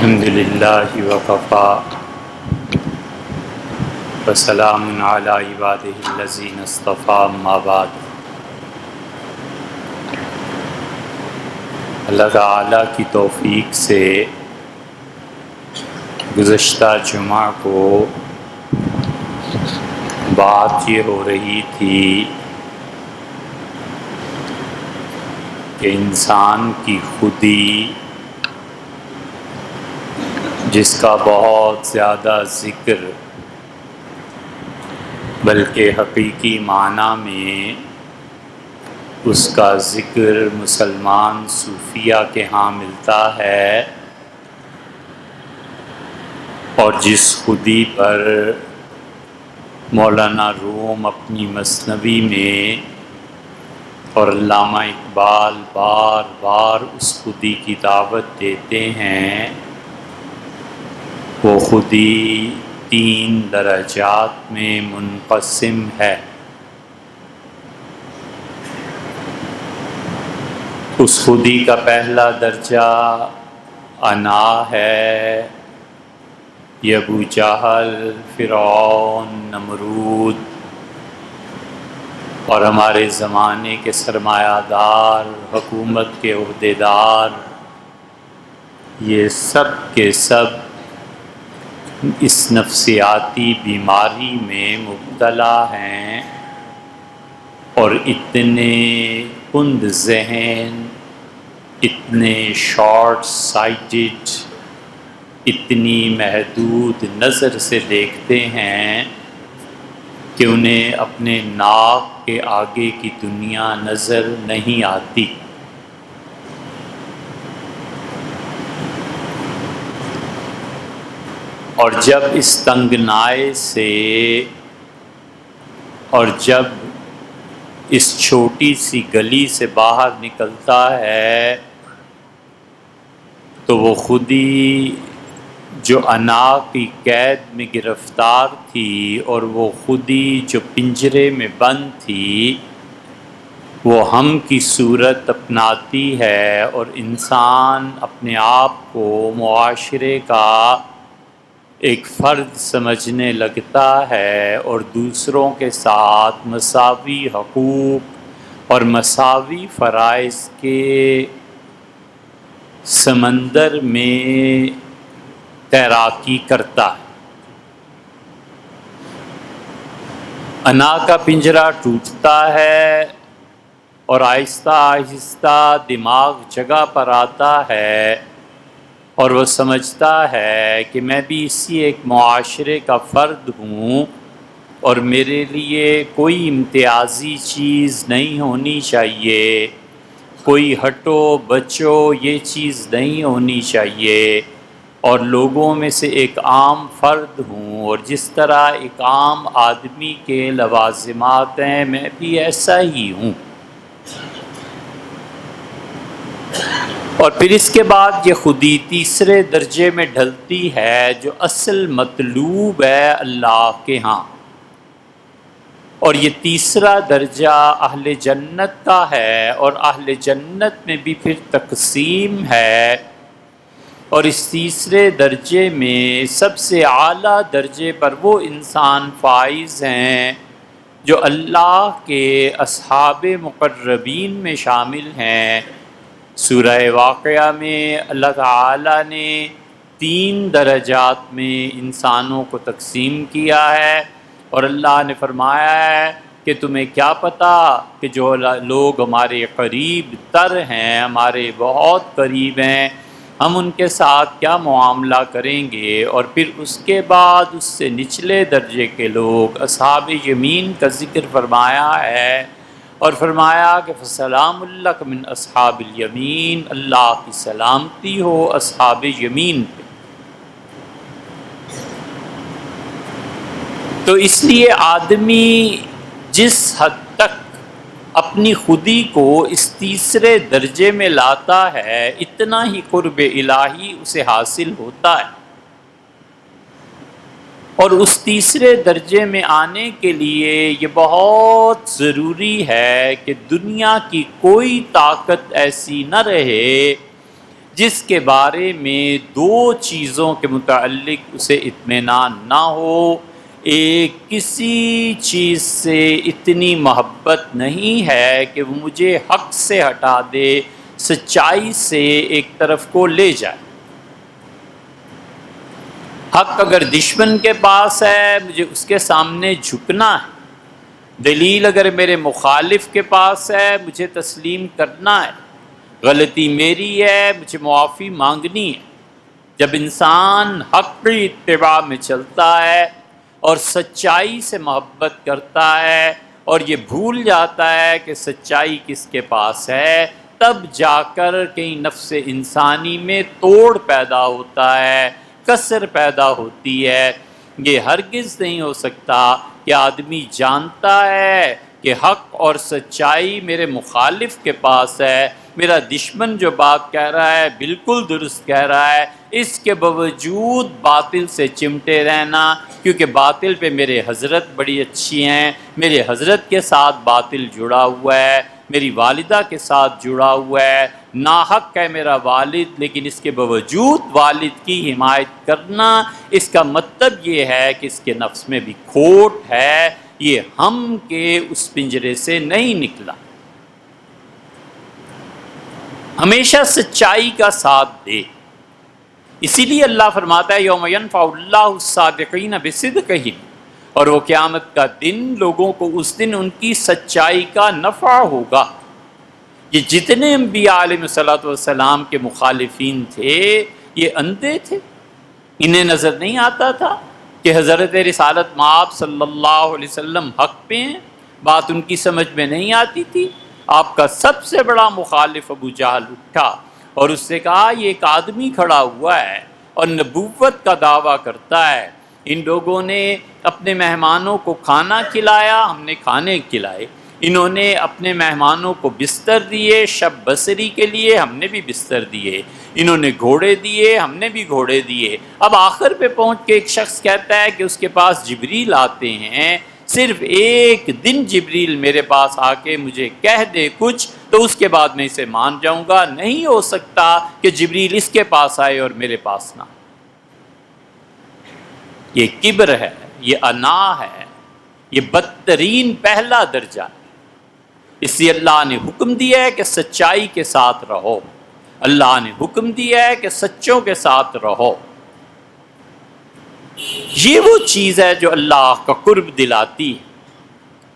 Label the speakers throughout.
Speaker 1: الحمد للہ وکفا وسلام علی عبادہ الذین اصطفیٰ اما بعد۔ اللہ تعالیٰ کی توفیق سے گزشتہ جمعہ کو بات یہ ہو رہی تھی کہ انسان کی خودی جس کا بہت زیادہ ذکر بلکہ حقیقی معنی میں اس کا ذکر مسلمان صوفیہ کے ہاں ملتا ہے، اور جس خودی پر مولانا روم اپنی مثنوی میں اور علامہ اقبال بار بار اس خودی کی دعوت دیتے ہیں، وہ خودی 3 درجات میں منقسم ہے۔ اس خودی کا پہلا درجہ انا ہے، یہ ابو جہل، فرعون، نمرود اور ہمارے زمانے کے سرمایہ دار، حکومت کے عہدیدار، یہ سب کے سب اس نفسیاتی بیماری میں مبتلا ہیں، اور اتنے کند ذہن، اتنے شارٹ سائٹڈ، اتنی محدود نظر سے دیکھتے ہیں کہ انہیں اپنے ناک کے آگے کی دنیا نظر نہیں آتی۔ اور جب اس تنگنائی سے اور جب اس چھوٹی سی گلی سے باہر نکلتا ہے تو وہ خودی جو انا کی قید میں گرفتار تھی، اور وہ خودی جو پنجرے میں بند تھی، وہ ہم کی صورت اپناتی ہے، اور انسان اپنے آپ کو معاشرے کا ایک فرد سمجھنے لگتا ہے، اور دوسروں کے ساتھ مساوی حقوق اور مساوی فرائض کے سمندر میں تیراکی کرتا ہے۔ انا کا پنجرہ ٹوٹتا ہے اور آہستہ آہستہ دماغ جگہ پر آتا ہے، اور وہ سمجھتا ہے کہ میں بھی اسی ایک معاشرے کا فرد ہوں، اور میرے لیے کوئی امتیازی چیز نہیں ہونی چاہیے، کوئی ہٹو بچو یہ چیز نہیں ہونی چاہیے، اور لوگوں میں سے ایک عام فرد ہوں، اور جس طرح ایک عام آدمی کے لوازمات ہیں میں بھی ایسا ہی ہوں۔ اور پھر اس کے بعد یہ خودی تیسرے درجے میں ڈھلتی ہے، جو اصل مطلوب ہے اللہ کے ہاں، اور یہ تیسرا درجہ اہل جنت کا ہے، اور اہل جنت میں بھی پھر تقسیم ہے، اور اس تیسرے درجے میں سب سے اعلیٰ درجے پر وہ انسان فائز ہیں جو اللہ کے اصحاب مقربین میں شامل ہیں۔ سورہ واقعہ میں اللہ تعالیٰ نے 3 درجات میں انسانوں کو تقسیم کیا ہے، اور اللہ نے فرمایا ہے کہ تمہیں کیا پتہ کہ جو لوگ ہمارے قریب تر ہیں، ہمارے بہت قریب ہیں، ہم ان کے ساتھ کیا معاملہ کریں گے۔ اور پھر اس کے بعد اس سے نچلے درجے کے لوگ اصحاب یمین کا ذکر فرمایا ہے، اور فرمایا کہ فسلام لک من اصحاب الیمین، اللہ کی سلامتی ہو اصحاب یمین پہ۔ تو اس لیے آدمی جس حد تک اپنی خودی کو اس تیسرے درجے میں لاتا ہے، اتنا ہی قرب الہی اسے حاصل ہوتا ہے، اور اس تیسرے درجے میں آنے کے لیے یہ بہت ضروری ہے کہ دنیا کی کوئی طاقت ایسی نہ رہے جس کے بارے میں دو چیزوں کے متعلق اسے اطمینان نہ ہو. ایک، کسی چیز سے اتنی محبت نہیں ہے کہ وہ مجھے حق سے ہٹا دے، سچائی سے ایک طرف کو لے جائے. حق اگر دشمن کے پاس ہے مجھے اس کے سامنے جھکنا ہے، دلیل اگر میرے مخالف کے پاس ہے مجھے تسلیم کرنا ہے، غلطی میری ہے مجھے معافی مانگنی ہے. جب انسان حق کی اتباع میں چلتا ہے اور سچائی سے محبت کرتا ہے اور یہ بھول جاتا ہے کہ سچائی کس کے پاس ہے، تب جا کر کہیں نفس انسانی میں توڑ پیدا ہوتا ہے، کسر پیدا ہوتی ہے. یہ ہرگز نہیں ہو سکتا کہ آدمی جانتا ہے کہ حق اور سچائی میرے مخالف کے پاس ہے، میرا دشمن جو بات کہہ رہا ہے بالکل درست کہہ رہا ہے، اس کے باوجود باطل سے چمٹے رہنا، کیونکہ باطل پہ میرے حضرت بڑی اچھی ہیں، میرے حضرت کے ساتھ باطل جڑا ہوا ہے، میری والدہ کے ساتھ جڑا ہوا ہے، ناحق ہے میرا والد، لیکن اس کے باوجود والد کی حمایت کرنا، اس کا مطلب یہ ہے کہ اس کے نفس میں بھی کھوٹ ہے، یہ ہم کے اس پنجرے سے نہیں نکلا. ہمیشہ سچائی کا ساتھ دے. اسی لیے اللہ فرماتا ہے یوم ینفع اللہ الصادقین بصدقہم، اور وہ قیامت کا دن لوگوں کو اس دن ان کی سچائی کا نفع ہوگا. یہ جتنے انبیاء علیہ الصلوۃ والسلام کے مخالفین تھے یہ اندھے تھے، انہیں نظر نہیں آتا تھا کہ حضرت رسالت مآب صلی اللہ علیہ وسلم حق پہ ہیں، بات ان کی سمجھ میں نہیں آتی تھی. آپ کا سب سے بڑا مخالف ابو جہل اٹھا اور اس سے کہا یہ ایک آدمی کھڑا ہوا ہے اور نبوت کا دعویٰ کرتا ہے، ان لوگوں نے اپنے مہمانوں کو کھانا کھلایا، ہم نے کھانے کھلائے، انہوں نے اپنے مہمانوں کو بستر دیے شب بسری کے لیے، ہم نے بھی بستر دیے، انہوں نے گھوڑے دیے، ہم نے بھی گھوڑے دیے. اب آخر پہ پہنچ کے ایک شخص کہتا ہے کہ اس کے پاس جبریل آتے ہیں، صرف ایک دن جبریل میرے پاس آ کے مجھے کہہ دے کچھ تو اس کے بعد میں اسے مان جاؤں گا. نہیں ہو سکتا کہ جبریل اس کے پاس آئے اور میرے پاس نہ. یہ کبر ہے، یہ انا ہے، یہ بدترین پہلا درجہ ہے. اس لیے اللہ نے حکم دیا ہے کہ سچائی کے ساتھ رہو، اللہ نے حکم دیا ہے کہ سچوں کے ساتھ رہو. یہ وہ چیز ہے جو اللہ کا قرب دلاتی ہے.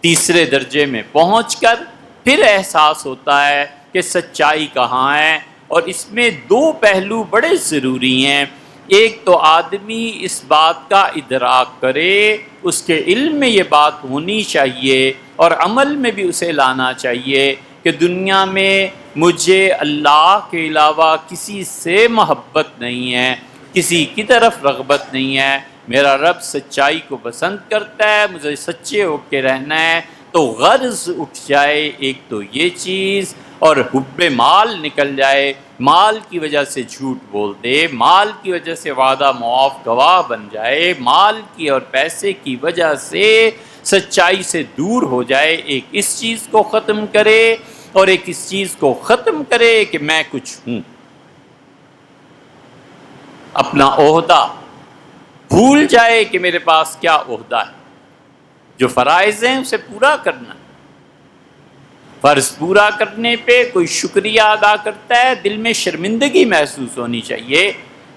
Speaker 1: تیسرے درجے میں پہنچ کر پھر احساس ہوتا ہے کہ سچائی کہاں ہے، اور اس میں دو پہلو بڑے ضروری ہیں. ایک تو آدمی اس بات کا ادراک کرے، اس کے علم میں یہ بات ہونی چاہیے اور عمل میں بھی اسے لانا چاہیے کہ دنیا میں مجھے اللہ کے علاوہ کسی سے محبت نہیں ہے، کسی کی طرف رغبت نہیں ہے. میرا رب سچائی کو پسند کرتا ہے، مجھے سچے ہو کے رہنا ہے. تو غرض اٹھ جائے ایک تو یہ چیز، اور حب مال نکل جائے، مال کی وجہ سے جھوٹ بول دے، مال کی وجہ سے وعدہ معاف گواہ بن جائے، مال کی اور پیسے کی وجہ سے سچائی سے دور ہو جائے. ایک اس چیز کو ختم کرے اور ایک اس چیز کو ختم کرے کہ میں کچھ ہوں. اپنا عہدہ بھول جائے کہ میرے پاس کیا عہدہ ہے. جو فرائض ہیں اسے پورا کرنا، فرض پورا کرنے پہ کوئی شکریہ ادا کرتا ہے دل میں شرمندگی محسوس ہونی چاہیے،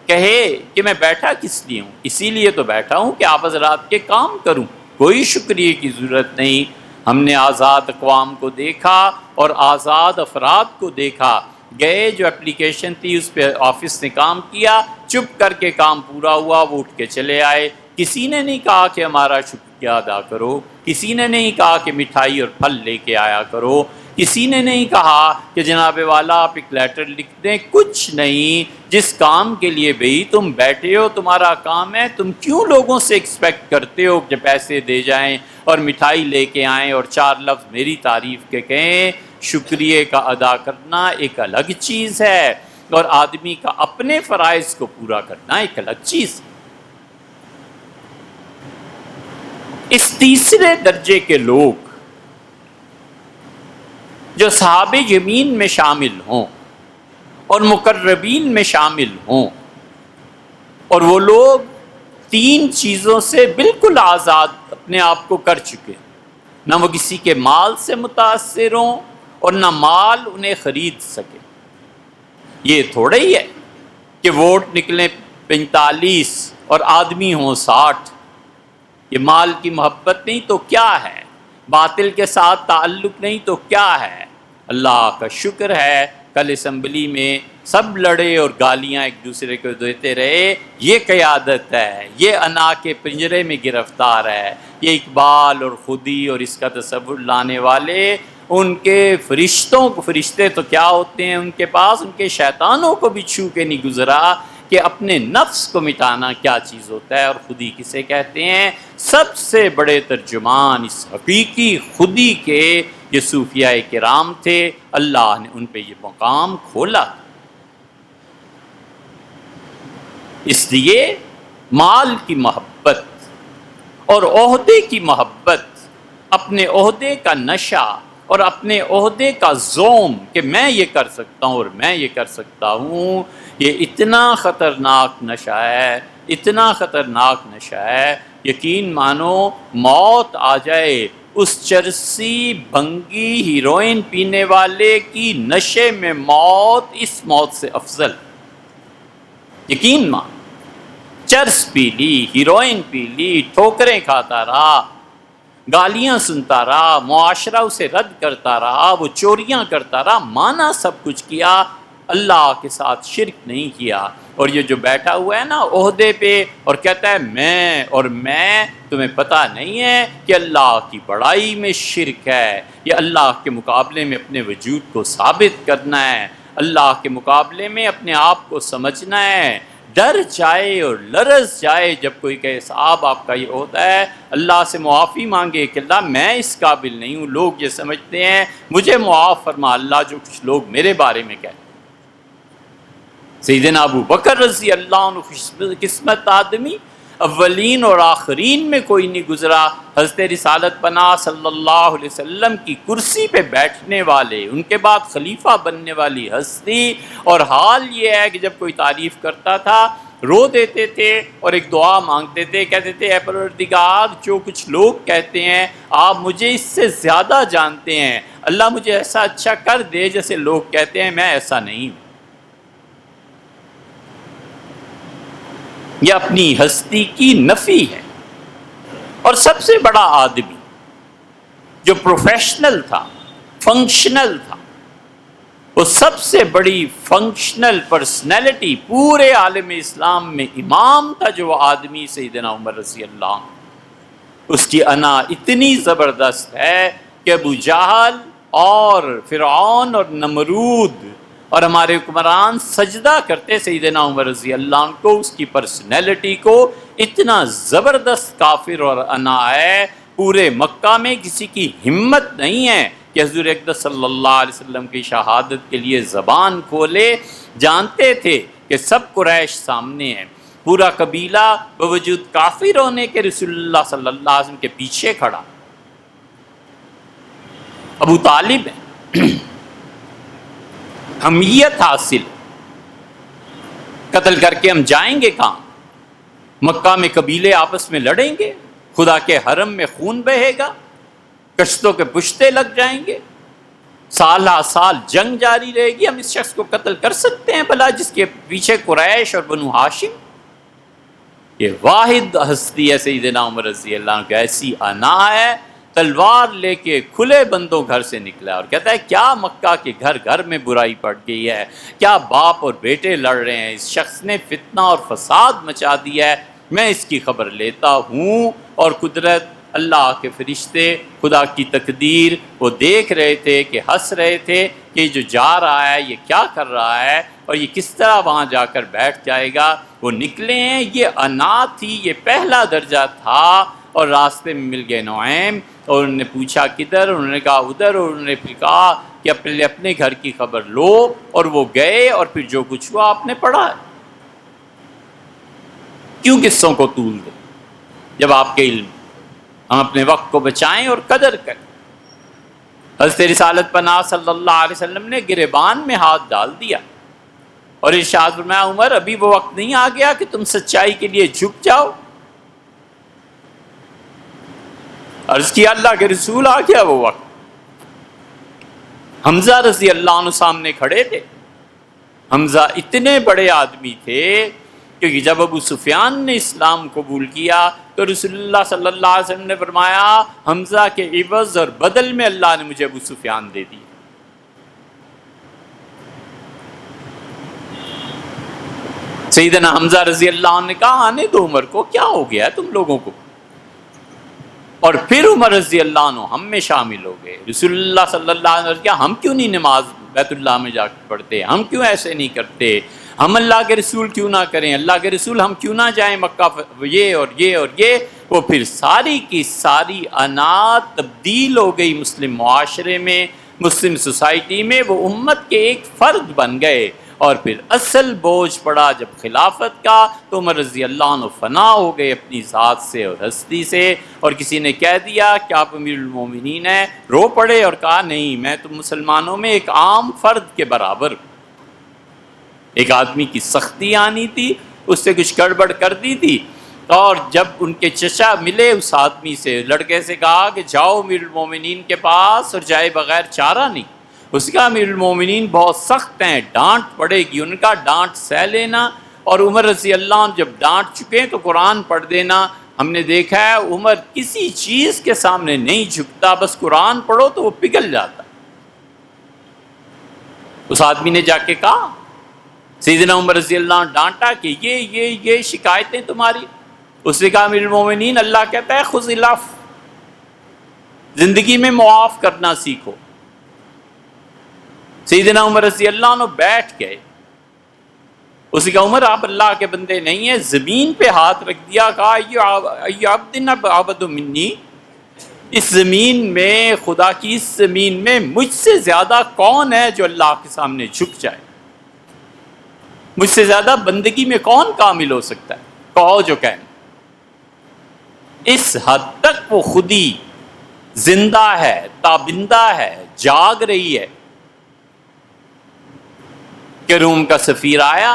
Speaker 1: کہے کہ میں بیٹھا کس لیے ہوں، اسی لیے تو بیٹھا ہوں کہ آپ حضرات کے کام کروں، کوئی شکریہ کی ضرورت نہیں. ہم نے آزاد اقوام کو دیکھا اور آزاد افراد کو دیکھا، گئے جو اپلیکیشن تھی اس پہ آفس نے کام کیا، چپ کر کے کام پورا ہوا، وہ اٹھ کے چلے آئے. کسی نے نہیں کہا کہ ہمارا شکریہ ادا کرو، کسی نے نہیں کہا کہ مٹھائی اور پھل لے کے آیا کرو، کسی نے نہیں کہا کہ جناب والا آپ ایک لیٹر لکھ دیں، کچھ نہیں. جس کام کے لیے بھئی تم بیٹھے ہو، تمہارا کام ہے، تم کیوں لوگوں سے ایکسپیکٹ کرتے ہو کہ پیسے دے جائیں اور مٹھائی لے کے آئیں اور چار لفظ میری تعریف کے کہیں. شکریہ کا ادا کرنا ایک الگ چیز ہے اور آدمی کا اپنے فرائض کو پورا کرنا ایک الگ چیز. اس تیسرے درجے کے لوگ جو صحابہ یمین میں شامل ہوں، اور مقربین میں شامل ہوں، اور وہ لوگ 3 چیزوں سے بالکل آزاد اپنے آپ کو کر چکے، نہ وہ کسی کے مال سے متاثر ہوں اور نہ مال انہیں خرید سکے۔ یہ تھوڑا ہی ہے کہ ووٹ نکلیں 45 اور آدمی ہوں 60، یہ مال کی محبت نہیں تو کیا ہے، باطل کے ساتھ تعلق نہیں تو کیا ہے۔ اللہ کا شکر ہے کل اسمبلی میں سب لڑے اور گالیاں ایک دوسرے کو دیتے رہے، یہ قیادت ہے، یہ انا کے پنجرے میں گرفتار ہے، یہ اقبال اور خودی اور اس کا تصور لانے والے، ان کے فرشتوں کو، فرشتے تو کیا ہوتے ہیں ان کے پاس، ان کے شیطانوں کو بھی چھو کے نہیں گزرا کہ اپنے نفس کو مٹانا کیا چیز ہوتا ہے اور خودی کسے کہتے ہیں۔ سب سے بڑے ترجمان اس حقیقی خودی کے یہ صوفیاء کرام تھے، اللہ نے ان پہ یہ مقام کھولا۔ اس لیے مال کی محبت اور عہدے کی محبت، اپنے عہدے کا نشہ اور اپنے عہدے کا زوم کہ میں یہ کر سکتا ہوں اور میں یہ کر سکتا ہوں، یہ اتنا خطرناک نشہ ہے، اتنا خطرناک نشہ ہے، یقین مانو موت آ جائے اس چرسی بھنگی ہیروئن پینے والے کی نشے میں موت اس موت سے افضل، یقین مان۔ چرس پی لی، ہیروئن پی لی، ٹھوکریں کھاتا رہا، گالیاں سنتا رہا، معاشرہ اسے رد کرتا رہا، وہ چوریاں کرتا رہا، مانا سب کچھ کیا، اللہ کے ساتھ شرک نہیں کیا، اور یہ جو بیٹھا ہوا ہے نا عہدے پہ اور کہتا ہے میں، تمہیں پتہ نہیں ہے کہ اللہ کی بڑائی میں شرک ہے، یہ اللہ کے مقابلے میں اپنے وجود کو ثابت کرنا ہے، اللہ کے مقابلے میں اپنے آپ کو سمجھنا ہے۔ ڈر جائے اور لرز جائے جب کوئی کہے صاحب آپ کا یہ عہدہ ہے، اللہ سے معافی مانگے کہ اللہ میں اس قابل نہیں ہوں، لوگ یہ سمجھتے ہیں مجھے معاف فرما اللہ جو کچھ لوگ میرے بارے میں کہتے ہیں۔ سیدنا ابو بکر رضی اللہ عنہ خوش قسمت آدمی، اولین اور آخرین میں کوئی نہیں گزرا، حضرت رسالت پناہ صلی اللہ علیہ وسلم کی کرسی پہ بیٹھنے والے، ان کے بعد خلیفہ بننے والی ہستی، اور حال یہ ہے کہ جب کوئی تعریف کرتا تھا رو دیتے تھے اور ایک دعا مانگتے تھے، کہتے تھے اے پروردگار جو کچھ لوگ کہتے ہیں آپ مجھے اس سے زیادہ جانتے ہیں، اللہ مجھے ایسا اچھا کر دے جیسے لوگ کہتے ہیں، میں ایسا نہیں ہوں۔ یہ اپنی ہستی کی نفی ہے۔ اور سب سے بڑا آدمی جو پروفیشنل تھا، فنکشنل تھا، وہ سب سے بڑی فنکشنل پرسنالٹی پورے عالم اسلام میں امام تھا جو وہ آدمی سیدنا عمر رضی اللہ عنہ، اس کی انا اتنی زبردست ہے کہ ابو جہل اور فرعون اور نمرود اور ہمارے حکمران سجدہ کرتے سیدنا عمر رضی اللہ عنہ کو، اس کی پرسنالٹی کو، اتنا زبردست کافر اور انا ہے، پورے مکہ میں کسی کی ہمت نہیں ہے کہ حضور اقدس صلی اللہ علیہ وسلم کی شہادت کے لیے زبان کھولے، جانتے تھے کہ سب قریش سامنے ہیں، پورا قبیلہ بوجود کافر ہونے کے رسول اللہ صلی اللہ علیہ وسلم کے پیچھے کھڑا، ابو طالب ہے، حمیت حاصل، قتل کر کے ہم جائیں گے کہاں؟ مکہ میں قبیلے آپس میں لڑیں گے، خدا کے حرم میں خون بہے گا، کشتوں کے پشتے لگ جائیں گے، سال ہا سال جنگ جاری رہے گی، ہم اس شخص کو قتل کر سکتے ہیں بھلا جس کے پیچھے قریش اور بنو ہاشم؟ یہ واحد ہستی ہے سیدنا عمر رضی اللہ عنہ، ایسی انا ہے، تلوار لے کے کھلے بندوں گھر سے نکلا اور کہتا ہے کیا مکہ کے گھر گھر میں برائی پڑ گئی ہے، کیا باپ اور بیٹے لڑ رہے ہیں، اس شخص نے فتنہ اور فساد مچا دیا ہے، میں اس کی خبر لیتا ہوں۔ اور قدرت، اللہ کے فرشتے، خدا کی تقدیر وہ دیکھ رہے تھے کہ ہنس رہے تھے کہ جو جا رہا ہے یہ کیا کر رہا ہے اور یہ کس طرح وہاں جا کر بیٹھ جائے گا، وہ نکلے ہیں، یہ انا تھی، یہ پہلا درجہ تھا، اور راستے میں مل گئے نعیم اور انہوں نے پوچھا کدھر، انہوں نے کہا ادھر، اور انہوں نے پھر کہا کہ پہلے اپنے گھر کی خبر لو، اور وہ گئے اور پھر جو کچھ ہوا آپ نے پڑھا ہے۔ کیوں قصوں کو طول دیں جب آپ کے علم؟ ہم اپنے وقت کو بچائیں اور قدر کریں۔ حضرت رسالت پناہ صلی اللہ علیہ وسلم نے گریبان میں ہاتھ ڈال دیا اور ارشاد فرمایا عمر ابھی وہ وقت نہیں آ گیا کہ تم سچائی کے لیے جھک جاؤ؟ عرض کیا اللہ کے رسول آ گیا وہ وقت۔ حمزہ رضی اللہ عنہ سامنے کھڑے تھے۔ حمزہ اتنے بڑے آدمی تھے کیونکہ جب ابو سفیان نے اسلام قبول کیا تو رسول اللہ صلی اللہ علیہ وسلم نے فرمایا حمزہ کے عوض اور بدل میں اللہ نے مجھے ابو سفیان دے دی۔ سیدنا حمزہ رضی اللہ عنہ نے کہا آنے دو عمر کو، کیا ہو گیا ہے تم لوگوں کو؟ اور پھر عمر رضی اللہ عنہ ہم میں شامل ہو گئے۔ رسول اللہ صلی اللہ علیہ وسلم کیا ہم کیوں نہیں نماز بیت اللہ میں جا کے پڑھتے؟ ہم کیوں ایسے نہیں کرتے؟ ہم اللہ کے رسول کیوں نہ کریں؟ اللہ کے رسول ہم کیوں نہ جائیں مکہ؟ یہ اور یہ اور یہ، وہ پھر ساری کی ساری عنات تبدیل ہو گئی مسلم معاشرے میں، مسلم سوسائٹی میں، وہ امت کے ایک فرد بن گئے۔ اور پھر اصل بوجھ پڑا جب خلافت کا تو عمر رضی اللہ عنہ فنا ہو گئے اپنی ذات سے اور ہستی سے، اور کسی نے کہہ دیا کہ آپ امیر المومنین ہیں، رو پڑے اور کہا نہیں، میں تو مسلمانوں میں ایک عام فرد کے برابر۔ ایک آدمی کی سختی آنی تھی، اس سے کچھ گڑبڑ کر دی تھی، اور جب ان کے چچا ملے اس آدمی سے، لڑکے سے کہا کہ جاؤ امیر المومنین کے پاس، اور جائے بغیر چارہ نہیں۔ اس کا امیر المومنین بہت سخت ہیں، ڈانٹ پڑے گی، ان کا ڈانٹ سہ لینا، اور عمر رضی اللہ عنہ جب ڈانٹ چکے تو قرآن پڑھ دینا۔ ہم نے دیکھا ہے عمر کسی چیز کے سامنے نہیں جھکتا، بس قرآن پڑھو تو وہ پگھل جاتا۔ اس آدمی نے جا کے کہا، سیدنا عمر رضی اللہ عنہ ڈانٹا کہ یہ شکایتیں تمہاری۔ اس نے کہا امیر المومنین اللہ کہتا ہے خذ العفو، زندگی میں معاف کرنا سیکھو۔ سیدنا عمر رضی اللہ عنہ بیٹھ گئے۔ اس نے کہا عمر آپ اللہ کے بندے نہیں ہیں، زمین پہ ہاتھ رکھ دیا، کہا ای عبد ابعد منی، اس زمین میں، خدا کی اس زمین میں مجھ سے زیادہ کون ہے جو اللہ کے سامنے جھک جائے؟ مجھ سے زیادہ بندگی میں کون کامل ہو سکتا ہے؟ کہو جو کہنا۔ اس حد تک وہ خودی زندہ ہے، تابندہ ہے، جاگ رہی ہے کہ روم کا سفیر آیا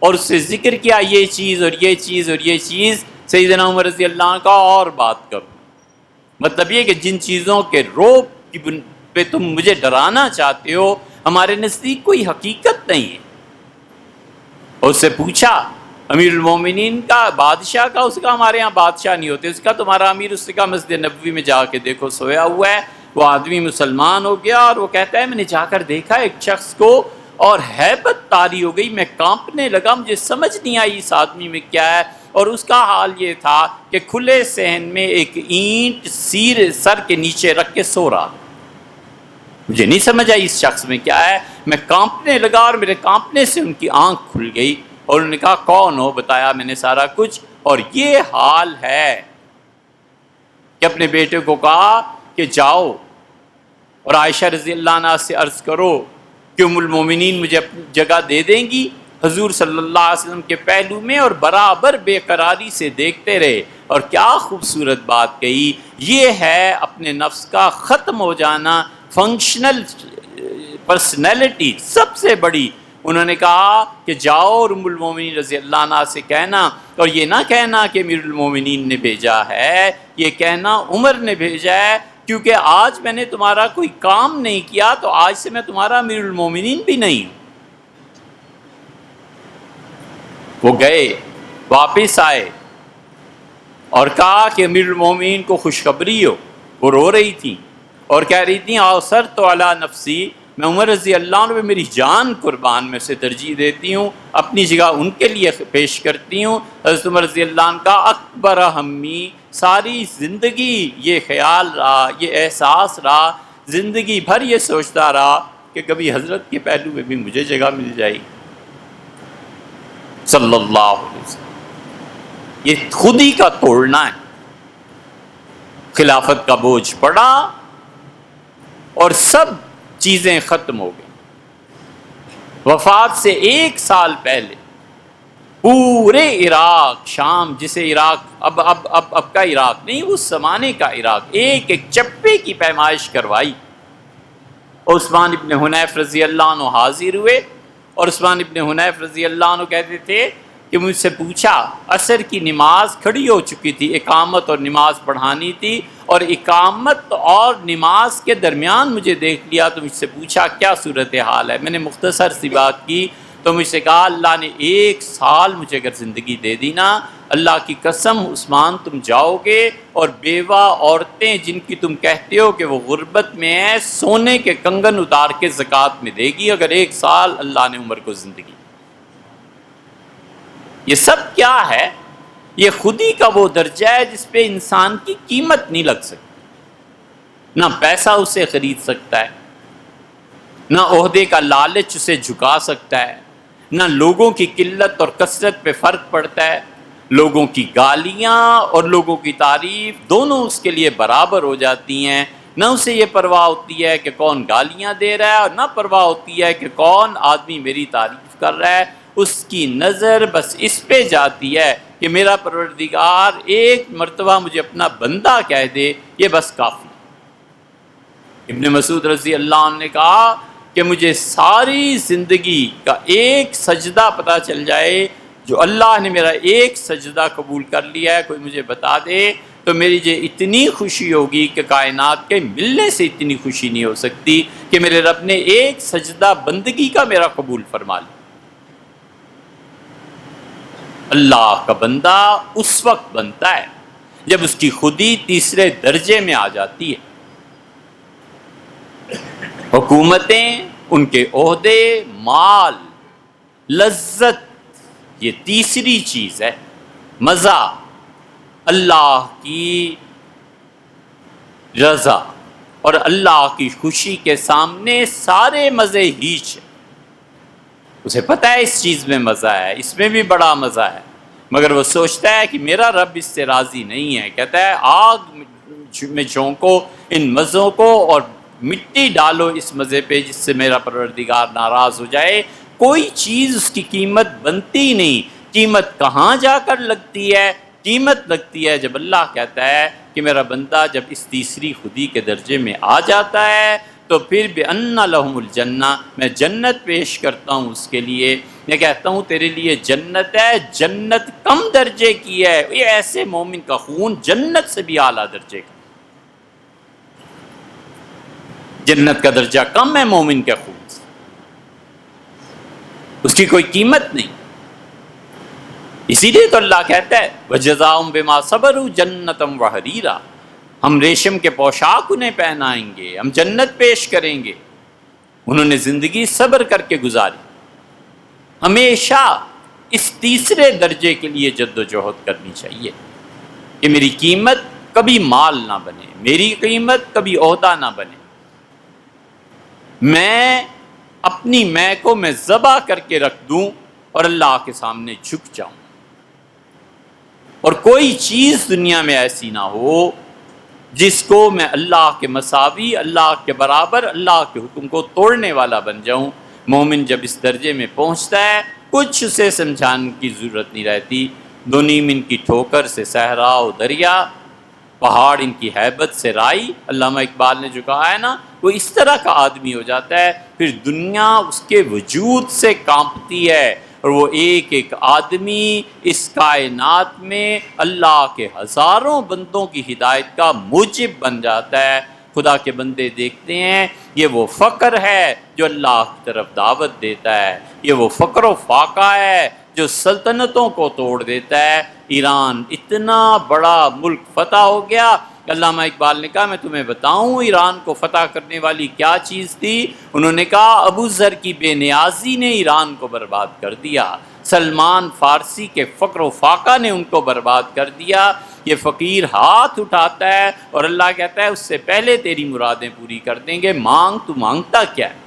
Speaker 1: اور اس سے ذکر کیا یہ چیز اور یہ چیز اور یہ چیز۔ سیدنا عمر رضی اللہ عنہ کا اور بات کرو، مطلب یہ کہ جن چیزوں کے روب پہ تم مجھے ڈرانا چاہتے ہو ہمارے نزدیک کوئی حقیقت نہیں ہے۔ اور اس سے پوچھا امیر المومنین کا، بادشاہ کا، اس کا ہمارے ہاں بادشاہ نہیں ہوتے، اس کا تمہارا امیر، اس کا مسجد نبوی میں جا کے دیکھو سویا ہوا ہے۔ وہ آدمی مسلمان ہو گیا اور وہ کہتا ہے میں نے جا کر دیکھا ایک شخص کو اور ہیبت طاری ہو گئی، میں کانپنے لگا، مجھے سمجھ نہیں آئی اس آدمی میں کیا ہے، اور اس کا حال یہ تھا کہ کھلے صحن میں ایک اینٹ سر کے نیچے رکھ کے سو رہا۔ مجھے نہیں سمجھ آئی اس شخص میں کیا ہے، میں کانپنے لگا اور میرے کانپنے سے ان کی آنکھ کھل گئی، اور انہوں نے کہا کون ہو؟ بتایا میں نے سارا کچھ، اور یہ حال ہے کہ اپنے بیٹے کو کہا کہ جاؤ اور عائشہ رضی اللہ عنہا سے عرض کرو کہ ام المومنین مجھے اپنی جگہ دے دیں گی حضور صلی اللہ علیہ وسلم کے پہلو میں، اور برابر بے قراری سے دیکھتے رہے۔ اور کیا خوبصورت بات کہی، یہ ہے اپنے نفس کا ختم ہو جانا، فنکشنل پرسنالٹی سب سے بڑی۔ انہوں نے کہا کہ جاؤ اور ام المومنین رضی اللہ عنہ سے کہنا، اور یہ نہ کہنا کہ امیر المومنین نے بھیجا ہے، یہ کہنا عمر نے بھیجا ہے، کیونکہ آج میں نے تمہارا کوئی کام نہیں کیا تو آج سے میں تمہارا امیر المومنین بھی نہیں ہوں۔ وہ گئے، واپس آئے اور کہا کہ امیر المومنین کو خوشخبری ہو۔ وہ رو رہی تھی اور کہہ رہی تھی اوثرت علی نفسی، میں عمر رضی اللہ عنہ پہ میری جان قربان میں سے ترجیح دیتی ہوں، اپنی جگہ ان کے لیے پیش کرتی ہوں۔ حضرت عمر رضی اللہ عنہ کا اکبر ہمی، ساری زندگی یہ خیال رہا، یہ احساس رہا، زندگی بھر یہ سوچتا رہا کہ کبھی حضرت کے پہلو میں بھی مجھے جگہ مل جائے صلی اللہ علیہ وسلم۔ یہ خود ہی کا توڑنا ہے۔ خلافت کا بوجھ پڑا اور سب چیزیں ختم ہو گئی۔ وفات سے 1 سال پہلے پورے عراق، شام جسے عراق اب کا عراق نہیں، اس زمانے کا عراق، ایک ایک چپے کی پیمائش کروائی۔ عثمان ابن حنیف رضی اللہ عنہ حاضر ہوئے اور عثمان ابن حنیف رضی اللہ عنہ کہتے تھے کہ مجھ سے پوچھا، عصر کی نماز کھڑی ہو چکی تھی، اقامت اور نماز پڑھانی تھی، اور اقامت اور نماز کے درمیان مجھے دیکھ لیا تو مجھ سے پوچھا کیا صورتحال ہے؟ میں نے مختصر سی بات کی تو مجھ سے کہا اللہ نے 1 سال مجھے اگر زندگی دے دی نا، اللہ کی قسم عثمان تم جاؤ گے اور بیوہ عورتیں جن کی تم کہتے ہو کہ وہ غربت میں ہیں، سونے کے کنگن اتار کے زکوٰۃ میں دے گی، اگر 1 سال اللہ نے عمر کو زندگی۔ یہ سب کیا ہے؟ یہ خودی کا وہ درجہ ہے جس پہ انسان کی قیمت نہیں لگ سکتی، نہ پیسہ اسے خرید سکتا ہے، نہ عہدے کا لالچ اسے جھکا سکتا ہے، نہ لوگوں کی قلت اور کثرت پہ فرق پڑتا ہے، لوگوں کی گالیاں اور لوگوں کی تعریف دونوں اس کے لیے برابر ہو جاتی ہیں، نہ اسے یہ پرواہ ہوتی ہے کہ کون گالیاں دے رہا ہے اور نہ پرواہ ہوتی ہے کہ کون آدمی میری تعریف کر رہا ہے، اس کی نظر بس اس پہ جاتی ہے کہ میرا پروردگار 1 مرتبہ مجھے اپنا بندہ کہہ دے، یہ بس کافی۔ ابن مسعود رضی اللہ عنہ نے کہا کہ مجھے ساری زندگی کا 1 سجدہ پتہ چل جائے، جو اللہ نے میرا 1 سجدہ قبول کر لیا ہے، کوئی مجھے بتا دے تو میری جو اتنی خوشی ہوگی کہ کائنات کے ملنے سے اتنی خوشی نہیں ہو سکتی کہ میرے رب نے 1 سجدہ بندگی کا میرا قبول فرما لیا۔ اللہ کا بندہ اس وقت بنتا ہے جب اس کی خودی تیسرے درجے میں آ جاتی ہے۔ حکومتیں، ان کے عہدے، مال، لذت، یہ تیسری چیز ہے۔ مزہ، اللہ کی رضا اور اللہ کی خوشی کے سامنے سارے مزے ہیچ ہیں۔ اسے پتہ ہے اس چیز میں مزہ ہے، اس میں بھی بڑا مزہ ہے، مگر وہ سوچتا ہے کہ میرا رب اس سے راضی نہیں ہے، کہتا ہے آگ میں جھونکو ان مزوں کو اور مٹی ڈالو اس مزے پہ جس سے میرا پروردگار ناراض ہو جائے۔ کوئی چیز اس کی قیمت بنتی نہیں۔ قیمت کہاں جا کر لگتی ہے؟ قیمت لگتی ہے جب اللہ کہتا ہے کہ میرا بندہ جب اس تیسری خودی کے درجے میں آ جاتا ہے تو پھر بِأَنَّ لَهُمُ الْجَنَّةَ، میں جنت پیش کرتا ہوں اس کے لیے، میں کہتا ہوں تیرے لیے جنت ہے، جنت کم درجے کی ہے، یہ ایسے مومن کا خون جنت سے بھی اعلیٰ درجے کا، جنت کا درجہ کم ہے مومن کے خون سے، اس کی کوئی قیمت نہیں۔ اسی لیے تو اللہ کہتا ہے وَجَزَاهُمْ بِمَا صَبَرُوا جَنَّةً وَحَرِيرًا، ہم ریشم کے پوشاک انہیں پہنائیں گے، ہم جنت پیش کریں گے۔ انہوں نے زندگی صبر کر کے گزاری۔ ہمیشہ اس تیسرے درجے کے لیے جد و جہد کرنی چاہیے کہ میری قیمت کبھی مال نہ بنے، میری قیمت کبھی عہدہ نہ بنے، میں اپنی میں کو میں ذبح کر کے رکھ دوں اور اللہ کے سامنے جھک جاؤں، اور کوئی چیز دنیا میں ایسی نہ ہو جس کو میں اللہ کے مساوی، اللہ کے برابر، اللہ کے حکم کو توڑنے والا بن جاؤں۔ مومن جب اس درجے میں پہنچتا ہے کچھ اسے سمجھانے کی ضرورت نہیں رہتی۔ 2 نیم ان کی ٹھوکر سے صحرا و دریا، پہاڑ ان کی ہیبت سے رائی، علامہ اقبال نے جو کہا ہے نا، وہ اس طرح کا آدمی ہو جاتا ہے، پھر دنیا اس کے وجود سے کانپتی ہے، اور وہ ایک ایک آدمی اس کائنات میں اللہ کے ہزاروں بندوں کی ہدایت کا موجب بن جاتا ہے۔ خدا کے بندے دیکھتے ہیں یہ وہ فقر ہے جو اللہ کی طرف دعوت دیتا ہے، یہ وہ فقر و فاقہ ہے جو سلطنتوں کو توڑ دیتا ہے۔ ایران اتنا بڑا ملک فتح ہو گیا، علامہ اقبال نے کہا میں تمہیں بتاؤں ایران کو فتح کرنے والی کیا چیز تھی؟ انہوں نے کہا ابو ذر کی بے نیازی نے ایران کو برباد کر دیا، سلمان فارسی کے فقر و فاقہ نے ان کو برباد کر دیا۔ یہ فقیر ہاتھ اٹھاتا ہے اور اللہ کہتا ہے اس سے پہلے تیری مرادیں پوری کر دیں گے، مانگ، تو مانگتا کیا ہے؟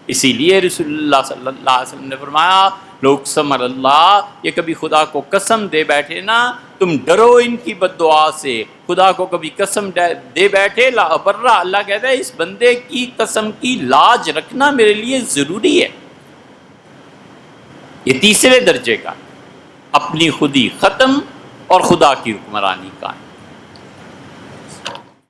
Speaker 1: اسی لیے رسول اللہ صلی اللہ علیہ وسلم نے فرمایا لوگ سمر اللہ، یہ کبھی خدا کو قسم دے بیٹھے نا، تم ڈرو ان کی بد دعا سے، خدا کو کبھی قسم دے بیٹھے لا ابرہ، اللہ کہتا ہے اس بندے کی قسم کی لاج رکھنا میرے لیے ضروری ہے۔ یہ تیسرے درجے کا، اپنی خودی ختم اور خدا کی حکمرانی قائم۔